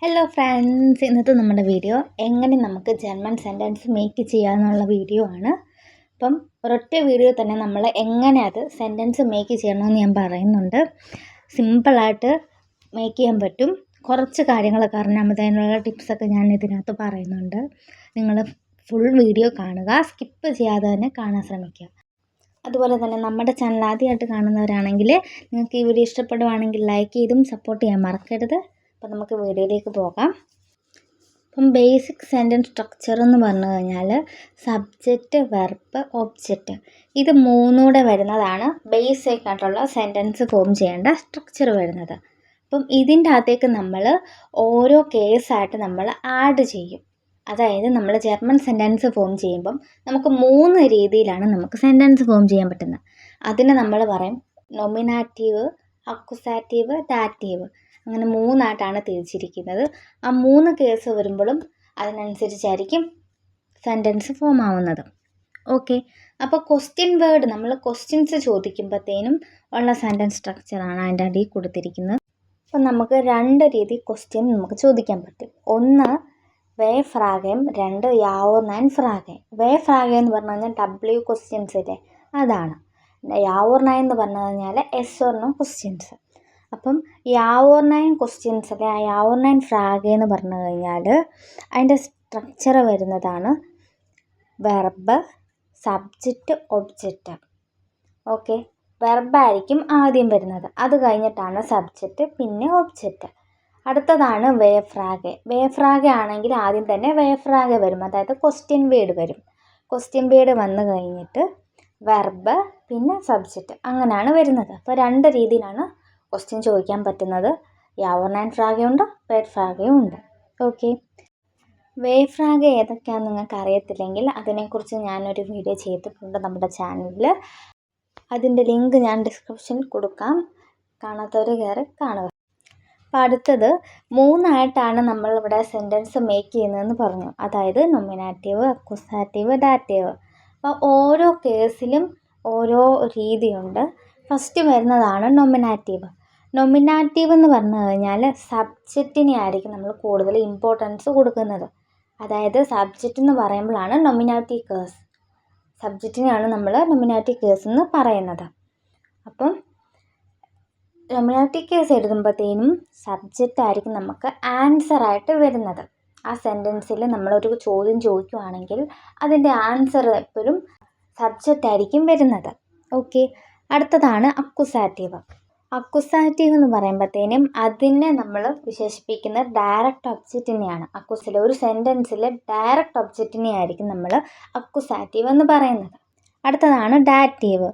Hello friends, ഇന്നത്തെ നമ്മുടെ video എങ്ങനെ നമുക്ക് ജർമ്മൻ സെൻറ്റൻസ് മേക്ക് ചെയ്യാമെന്നുള്ള വീഡിയോ ആണ്. അപ്പം ഒരൊറ്റ വീഡിയോ തന്നെ നമ്മൾ എങ്ങനെ അത് സെൻറ്റൻസ് മേക്ക് ചെയ്യണമെന്ന് ഞാൻ പറയുന്നുണ്ട്. സിമ്പിളായിട്ട് മേക്ക് ചെയ്യാൻ പറ്റും. കുറച്ച് കാര്യങ്ങളൊക്കെ അറിഞ്ഞാൽ മതി, അതിനുള്ള ടിപ്സൊക്കെ ഞാൻ ഇതിനകത്ത് പറയുന്നുണ്ട്. നിങ്ങൾ ഫുൾ വീഡിയോ കാണുക, സ്കിപ്പ് ചെയ്യാതെ തന്നെ കാണാൻ ശ്രമിക്കുക. അതുപോലെ തന്നെ നമ്മുടെ ചാനൽ ആദ്യമായിട്ട് കാണുന്നവരാണെങ്കിൽ നിങ്ങൾക്ക് ഈ വീഡിയോ ഇഷ്ടപ്പെടുവാണെങ്കിൽ ലൈക്ക് ചെയ്തും സപ്പോർട്ട് ചെയ്യാൻ മറക്കരുത്. അപ്പോൾ നമുക്ക് വീഡിയോയിലേക്ക് പോകാം. അപ്പം ബേസിക് സെൻറ്റൻസ് സ്ട്രക്ചർ എന്ന് പറഞ്ഞു കഴിഞ്ഞാൽ സബ്ജക്റ്റ്, വെർബ്, ഒബ്ജക്റ്റ് ഇത് മൂന്നൂടെ വരുന്നതാണ് ബേസിക് ആയിട്ടുള്ള സെൻറ്റൻസ് ഫോം ചെയ്യേണ്ട സ്ട്രക്ചർ വരുന്നത്. അപ്പം ഇതിൻ്റെ അകത്തേക്ക് നമ്മൾ ഓരോ കേസായിട്ട് നമ്മൾ ആഡ് ചെയ്യും. അതായത് നമ്മൾ ജർമ്മൻ സെൻറ്റൻസ് ഫോം ചെയ്യുമ്പം നമുക്ക് 3 രീതിയിലാണ് നമുക്ക് സെൻറ്റൻസ് ഫോം ചെയ്യാൻ പറ്റുന്നത്. അതിന് നമ്മൾ പറയും നൊമിനാറ്റീവ്, അക്യുസാറ്റീവ്, ഡാറ്റീവ്. അങ്ങനെ 3ആയിട്ടാണ് തിരിച്ചിരിക്കുന്നത്. ആ 3 കേസ് വരുമ്പോഴും അതിനനുസരിച്ചായിരിക്കും സെൻറ്റൻസ് ഫോം ആവുന്നത്. ഓക്കെ, അപ്പോൾ ക്വസ്റ്റ്യൻ വേർഡ് നമ്മൾ ക്വസ്റ്റ്യൻസ് ചോദിക്കുമ്പോഴത്തേനും ഉള്ള സെൻറ്റൻസ് സ്ട്രക്ചറാണ് അതിൻ്റെ അടിയിൽ കൊടുത്തിരിക്കുന്നത്. അപ്പം നമുക്ക് 2 രീതി ക്വസ്റ്റ്യൻ നമുക്ക് ചോദിക്കാൻ പറ്റും. ഒന്ന് വേ ഫ്രാഗയും, 2 യാവോ നൈൻ ഫ്രാഗയും. വേ ഫ്രാഗയം എന്ന് പറഞ്ഞു കഴിഞ്ഞാൽ W ക്വസ്റ്റ്യൻസ് ഇല്ലേ, അതാണ്. യാവോർ നൈൻ എന്ന് പറഞ്ഞു കഴിഞ്ഞാൽ എസ് ഓർ നോ ക്വസ്റ്റ്യൻസ്. അപ്പം യാവോർ നൈൻ ക്വസ്റ്റ്യൻസ് അല്ലെ, ആ യാവോർ നൈൻ ഫ്രാഗ് എന്ന് പറഞ്ഞു കഴിഞ്ഞാൽ അതിൻ്റെ സ്ട്രക്ചർ വരുന്നതാണ് വെർബ്, സബ്ജക്റ്റ്, ഒബ്ജക്റ്റ്. ഓക്കെ, വെർബായിരിക്കും ആദ്യം വരുന്നത്, അത് കഴിഞ്ഞിട്ടാണ് സബ്ജക്റ്റ്, പിന്നെ ഒബ്ജക്റ്റ്. അടുത്തതാണ് വേ ഫ്രാഗ്. വേ ഫ്രാഗ് ആണെങ്കിൽ ആദ്യം തന്നെ വേ ഫ്രാഗ് വരും, അതായത് ക്വസ്റ്റ്യൻ വേർഡ് വരും. ക്വസ്റ്റ്യൻ വേർഡ് വന്നു കഴിഞ്ഞിട്ട് വെർബ്, പിന്നെ സബ്ജക്റ്റ്, അങ്ങനെയാണ് വരുന്നത്. അപ്പോൾ 2 രീതിയിലാണ് ക്വസ്റ്റ്യൻ ചോദിക്കാൻ പറ്റുന്നത്. യാവോർ നൈൻ ഫ്രാഗയും ഉണ്ട്, വേ ഫ്രാഗയും ഉണ്ട്. ഓക്കെ, വേ ഫ്രാഗ് ഏതൊക്കെയാണെന്ന് നിങ്ങൾക്ക് അറിയത്തില്ലെങ്കിൽ അതിനെക്കുറിച്ച് ഞാനൊരു വീഡിയോ ചെയ്തിട്ടുണ്ട് നമ്മുടെ ചാനലിൽ. അതിൻ്റെ ലിങ്ക് ഞാൻ ഡിസ്ക്രിപ്ഷനിൽ കൊടുക്കാം, കാണാത്തവർ കയറി കാണുക. അപ്പോൾ അടുത്തത് 3ആയിട്ടാണ് നമ്മളിവിടെ സെൻറ്റൻസ് മേക്ക് ചെയ്യുന്നതെന്ന് പറഞ്ഞു. അതായത് നൊമിനാറ്റീവ്, അക്യുസാറ്റീവ്, ഡാറ്റീവ്. അപ്പോൾ ഓരോ കേസിലും ഓരോ രീതിയുണ്ട്. ഫസ്റ്റ് വരുന്നതാണ് നൊമിനാറ്റീവ്. നൊമിനാറ്റീവ് എന്ന് പറഞ്ഞു കഴിഞ്ഞാൽ സബ്ജക്റ്റിനെ ആയിരിക്കും നമ്മൾ കൂടുതൽ ഇമ്പോർട്ടൻസ് കൊടുക്കുന്നത്. അതായത് സബ്ജക്റ്റ് എന്ന് പറയുമ്പോഴാണ് നൊമിനാറ്റീവ് കേസ്, സബ്ജക്റ്റിനെയാണ് നമ്മൾ നൊമിനാറ്റീവ് കേസ് എന്ന് പറയുന്നത്. അപ്പം നൊമിനാറ്റീവ് കേസ് എഴുതുമ്പോഴത്തേനും സബ്ജക്റ്റ് ആയിരിക്കും നമുക്ക് ആൻസറായിട്ട് വരുന്നത്. ആ സെൻറ്റൻസിൽ നമ്മളൊരു ചോദ്യം ചോദിക്കുകയാണെങ്കിൽ അതിൻ്റെ ആൻസർ എപ്പോഴും സബ്ജക്റ്റ് ആയിരിക്കും വരുന്നത്. ഓക്കെ, അടുത്തതാണ് അക്യുസാറ്റീവ്. അക്യുസാറ്റീവ് എന്ന് പറയുമ്പോഴത്തേനും അതിനെ നമ്മൾ വിശേഷിപ്പിക്കുന്നത് ഡയറക്റ്റ് ഒബ്ജക്റ്റിനെയാണ്. അക്യുസിലെ ഒരു സെൻറ്റൻസിൽ ഡയറക്റ്റ് ഒബ്ജക്റ്റിനെ ആയിരിക്കും നമ്മൾ അക്യുസാറ്റീവ് എന്ന് പറയുന്നത്. അടുത്തതാണ് ഡാറ്റീവ്.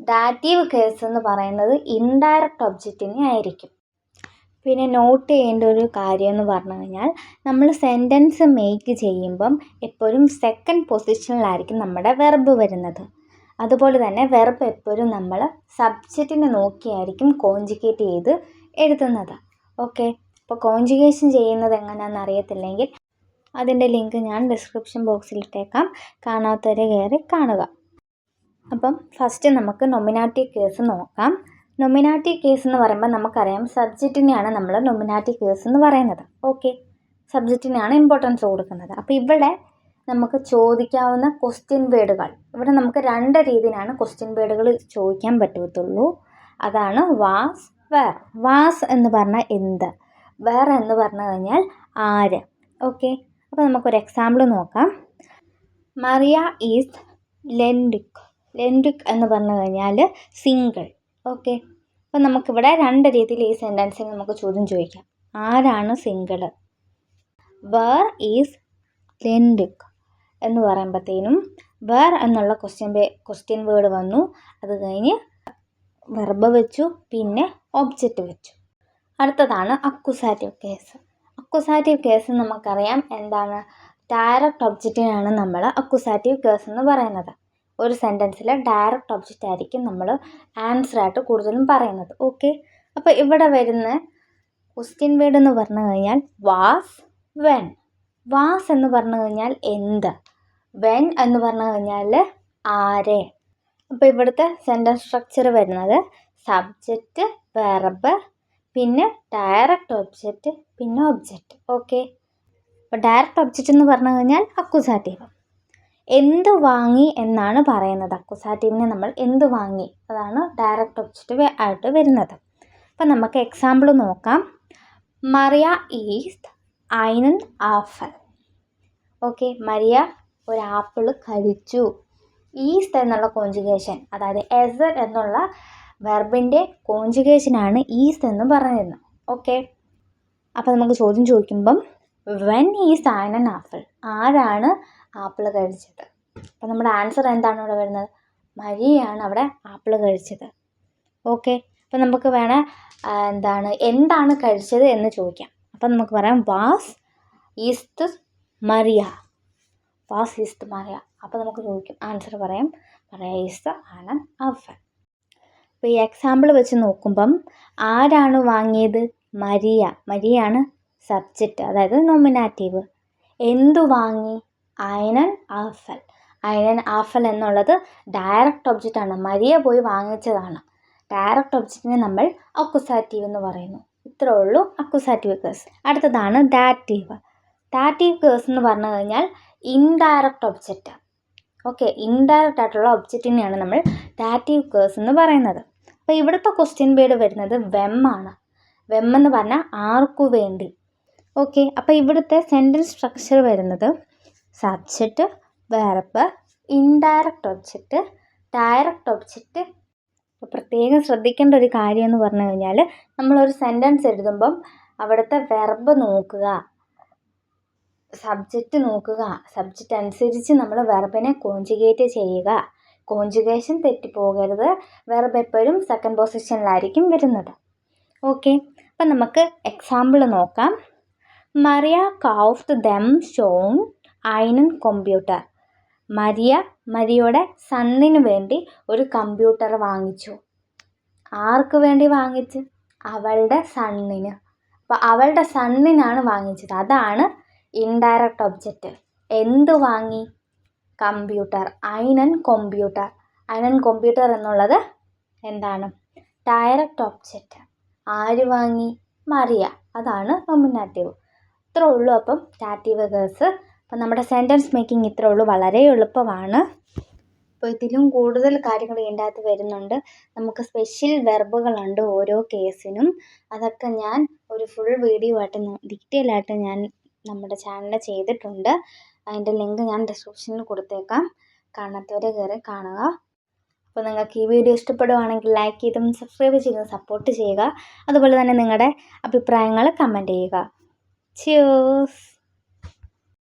ഡാറ്റീവ് കേസ് എന്ന് പറയുന്നത് ഇൻഡയറക്റ്റ് ഒബ്ജക്റ്റിനെ ആയിരിക്കും. പിന്നെ നോട്ട് ചെയ്യേണ്ട ഒരു കാര്യം എന്ന് പറഞ്ഞു കഴിഞ്ഞാൽ നമ്മൾ സെൻറ്റൻസ് മേക്ക് ചെയ്യുമ്പം എപ്പോഴും സെക്കൻഡ് പൊസിഷനിലായിരിക്കും നമ്മുടെ വെർബ് വരുന്നത്. അതുപോലെ തന്നെ വെർബ് എപ്പോഴും നമ്മൾ സബ്ജക്റ്റിനെ നോക്കിയായിരിക്കും കോൺജുഗേറ്റ് ചെയ്ത് എഴുതുന്നത്. ഓക്കെ, അപ്പോൾ കോൺജുഗേഷൻ ചെയ്യുന്നത് എങ്ങനെയാണെന്ന് അറിയത്തില്ലെങ്കിൽ അതിൻ്റെ ലിങ്ക് ഞാൻ ഡിസ്ക്രിപ്ഷൻ ബോക്സിൽ ഇട്ടേക്കാം, കാണാത്തവരെ കയറി കാണുക. അപ്പം ഫസ്റ്റ് നമുക്ക് നൊമിനാറ്റീവ് കേസ് നോക്കാം. നൊമിനാറ്റീവ് കേസ് എന്ന് പറയുമ്പോൾ നമുക്കറിയാം സബ്ജക്റ്റിനെയാണ് നമ്മൾ നൊമിനാറ്റീവ് കേസ് എന്ന് പറയുന്നത്. ഓക്കെ, സബ്ജക്റ്റിനാണ് ഇമ്പോർട്ടൻസ് കൊടുക്കുന്നത്. അപ്പോൾ ഇവിടെ നമുക്ക് ചോദിക്കാവുന്ന ക്വസ്റ്റ്യൻ വേർഡുകൾ, ഇവിടെ നമുക്ക് 2 രീതിയിലാണ് ക്വസ്റ്റ്യൻ വേർഡുകൾ ചോദിക്കാൻ പറ്റത്തുള്ളൂ. അതാണ് വാസ്, വേർ. വാസ് എന്ന് പറഞ്ഞാൽ എന്ത്, വേർ എന്ന് പറഞ്ഞു കഴിഞ്ഞാൽ ആര്. ഓക്കെ, അപ്പോൾ നമുക്കൊരു എക്സാമ്പിൾ നോക്കാം. മറിയ ഈസ് ലെൻഡുക്. ലെൻഡുക് എന്ന് പറഞ്ഞു കഴിഞ്ഞാൽ സിംഗിൾ. ഓക്കെ, അപ്പോൾ നമുക്കിവിടെ 2 രീതിയിൽ ഈ സെൻറ്റൻസിൽ നമുക്ക് ചോദ്യം ചോദിക്കാം. ആരാണ് സിംഗിൾ? വേർ ഈസ് ലെൻഡുക് എന്ന് പറയുമ്പോഴത്തേനും വേർ എന്നുള്ള ക്വസ്റ്റ്യൻ വേർഡ് വന്നു, അത് കഴിഞ്ഞ് വെർബ് വെച്ചു, പിന്നെ ഒബ്ജക്റ്റ് വെച്ചു. അടുത്തതാണ് അക്യുസാറ്റീവ് കേസ്. അക്യുസാറ്റീവ് കേസ് നമുക്കറിയാം എന്താണ്, ഡയറക്റ്റ് ഒബ്ജക്റ്റിനാണ് നമ്മൾ അക്യുസാറ്റീവ് കേസ് എന്ന് പറയുന്നത്. ഒരു സെൻറ്റൻസിൽ ഡയറക്റ്റ് ഒബ്ജക്റ്റ് ആയിരിക്കും നമ്മൾ ആൻസറായിട്ട് കൂടുതലും പറയുന്നത്. ഓക്കെ, അപ്പോൾ ഇവിടെ വരുന്ന ക്വസ്റ്റ്യൻ വേർഡ് എന്ന് പറഞ്ഞു കഴിഞ്ഞാൽ വാസ്, വെൻ. വാസ് എന്ന് പറഞ്ഞു കഴിഞ്ഞാൽ എന്ത്, വെൻ എന്ന് പറഞ്ഞു കഴിഞ്ഞാൽ ആരെ. അപ്പോൾ ഇവിടുത്തെ സെൻറ്റൻസ് സ്ട്രക്ചർ വരുന്നത് സബ്ജക്റ്റ്, വെർബ്, പിന്നെ ഡയറക്റ്റ് ഒബ്ജക്റ്റ്, പിന്നെ ഒബ്ജക്റ്റ്. ഓക്കെ, അപ്പോൾ ഡയറക്റ്റ് ഒബ്ജക്റ്റ് എന്ന് പറഞ്ഞു കഴിഞ്ഞാൽ അക്യൂസാറ്റീവ്. എന്ത് വാങ്ങി എന്നാണ് പറയുന്നത്. അക്യൂസാറ്റീവിനെ നമ്മൾ എന്ത് വാങ്ങി, അതാണ് ഡയറക്റ്റ് ഒബ്ജക്റ്റ് ആയിട്ട് വരുന്നത്. അപ്പം നമുക്ക് എക്സാമ്പിൾ നോക്കാം. മറിയ ഈസ്റ്റ് einen ആപ്പിൾ. ഓക്കെ, മരിയ ഒരു ആപ്പിൾ കഴിച്ചു. ഈസ്റ്റ് എന്നുള്ള കോഞ്ചുഗേഷൻ, അതായത് എസർ എന്നുള്ള വെർബിൻ്റെ കോഞ്ചുഗേഷനാണ് ഈസ്റ്റ് എന്ന് പറയുന്നത്. ഓക്കെ, അപ്പോൾ നമുക്ക് ചോദ്യം ചോദിക്കുമ്പം വെൻ ഈസ്റ്റ് einen ആപ്പിൾ, ആരാണ് ആപ്പിൾ കഴിച്ചത്? അപ്പോൾ നമ്മുടെ ആൻസർ എന്താണ് ഇവിടെ വരുന്നത്? മരിയയാണ് അവിടെ ആപ്പിൾ കഴിച്ചത്. ഓക്കെ, അപ്പോൾ നമുക്ക് വേണേൽ എന്താണ് കഴിച്ചത് എന്ന് ചോദിക്കാം. അപ്പം നമുക്ക് പറയാം വാസ് ഈസ്റ്റ് മറിയ. വാസ് ഈസ്റ്റ് മറിയ. അപ്പോൾ നമുക്ക് ചോദിക്കും, ആൻസർ പറയാം മറിയ ഈസ്റ്റ് einen ആപ്പിൾ. അപ്പോൾ ഈ എക്സാമ്പിൾ വെച്ച് നോക്കുമ്പം ആരാണ് വാങ്ങിയത്? മരിയ. മരിയാണ് സബ്ജക്റ്റ്, അതായത് നോമിനാറ്റീവ്. എന്തു വാങ്ങി? einen apple. einen ആപ്പിൾ എന്നുള്ളത് ഡയറക്റ്റ് ഒബ്ജക്റ്റാണ്. മരിയ പോയി വാങ്ങിച്ചതാണ്. ഡയറക്റ്റ് ഒബ്ജക്റ്റിനെ നമ്മൾ അക്യൂസാറ്റീവ് എന്ന് പറയുന്നു. ഇത്രേ ഉള്ളൂ അക്യൂസാറ്റീവ് കേസ്. അടുത്തതാണ് ദാറ്റീവ്. ദാറ്റീവ് കേസ് എന്ന് പറഞ്ഞു കഴിഞ്ഞാൽ ഇൻഡയറക്റ്റ് ഒബ്ജക്റ്റ്. ഓക്കെ, ഇൻഡയറക്റ്റ് ആയിട്ടുള്ള ഒബ്ജക്റ്റിനെയാണ് നമ്മൾ ദാറ്റീവ് കേസ് എന്ന് പറയുന്നത്. അപ്പോൾ ഇവിടുത്തെ ക്വസ്റ്റ്യൻ വേർഡ് വരുന്നത് വെം ആണ്. വെം എന്ന് പറഞ്ഞാൽ ആർക്കു വേണ്ടി. ഓക്കെ, അപ്പോൾ ഇവിടുത്തെ സെൻറ്റൻസ് സ്ട്രക്ചർ വരുന്നത് subject, verb, indirect object, direct object. അപ്പോൾ പ്രത്യേകം ശ്രദ്ധിക്കേണ്ട ഒരു കാര്യം എന്ന് പറഞ്ഞു കഴിഞ്ഞാൽ നമ്മളൊരു സെൻറ്റൻസ് എഴുതുമ്പം അവിടുത്തെ വെർബ് നോക്കുക, സബ്ജക്റ്റ് നോക്കുക. സബ്ജക്റ്റ് അനുസരിച്ച് നമ്മൾ വെർബിനെ കോഞ്ചുഗേറ്റ് ചെയ്യുക. കോഞ്ചുഗേഷൻ തെറ്റിപ്പോകരുത്. വെർബ് എപ്പോഴും സെക്കൻഡ് പൊസിഷനിലായിരിക്കും വരുന്നത്. ഓക്കെ, അപ്പം നമുക്ക് എക്സാമ്പിൾ നോക്കാം. മറിയ കൗഫ്റ്റ് ദം ഷോൺ einen കമ്പ്യൂട്ടർ. മരിയയുടെ സണ്ണിന് വേണ്ടി ഒരു കമ്പ്യൂട്ടർ വാങ്ങിച്ചു. ആർക്ക് വേണ്ടി വാങ്ങിച്ച്? അവളുടെ സണ്ണിന്. അപ്പോൾ അവളുടെ സണ്ണിനാണ് വാങ്ങിച്ചത്. അതാണ് ഇൻഡയറക്റ്റ് ഒബ്ജക്റ്റ്. എന്ത് വാങ്ങി? Computer. einen computer. einen computer എന്നുള്ളത് എന്താണ്? Direct object. ആര് വാങ്ങി? മറിയ. അതാണ് നോമിനാറ്റീവ്. ഇത്രേ ഉള്ളൂ അപ്പം ഡാറ്റീവ് കേസ്. അപ്പം നമ്മുടെ സെൻറ്റൻസ് മേക്കിംഗ് ഇത്രേ ഉള്ളൂ. വളരെ എളുപ്പമാണ്. അപ്പോൾ ഇതിലും കൂടുതൽ കാര്യങ്ങൾ ഇതിൻ്റെ അകത്ത് വരുന്നുണ്ട്. നമുക്ക് സ്പെഷ്യൽ വെർബുകളുണ്ട് ഓരോ കേസിനും. അതൊക്കെ ഞാൻ ഒരു ഫുൾ വീഡിയോ ആയിട്ട് ഡീറ്റെയിൽ ആയിട്ട് ഞാൻ നമ്മുടെ ചാനലിൽ ചെയ്തിട്ടുണ്ട്. അതിൻ്റെ ലിങ്ക് ഞാൻ ഡിസ്ക്രിപ്ഷനിൽ കൊടുത്തേക്കാം. കാണാത്തവരെ കയറി കാണുക. അപ്പോൾ നിങ്ങൾക്ക് ഈ വീഡിയോ ഇഷ്ടപ്പെടുവാണെങ്കിൽ ലൈക്ക് ചെയ്തും സബ്സ്ക്രൈബ് ചെയ്തും സപ്പോർട്ട് ചെയ്യുക. അതുപോലെ തന്നെ നിങ്ങളുടെ അഭിപ്രായങ്ങൾ കമൻറ്റ് ചെയ്യുക. Cheers!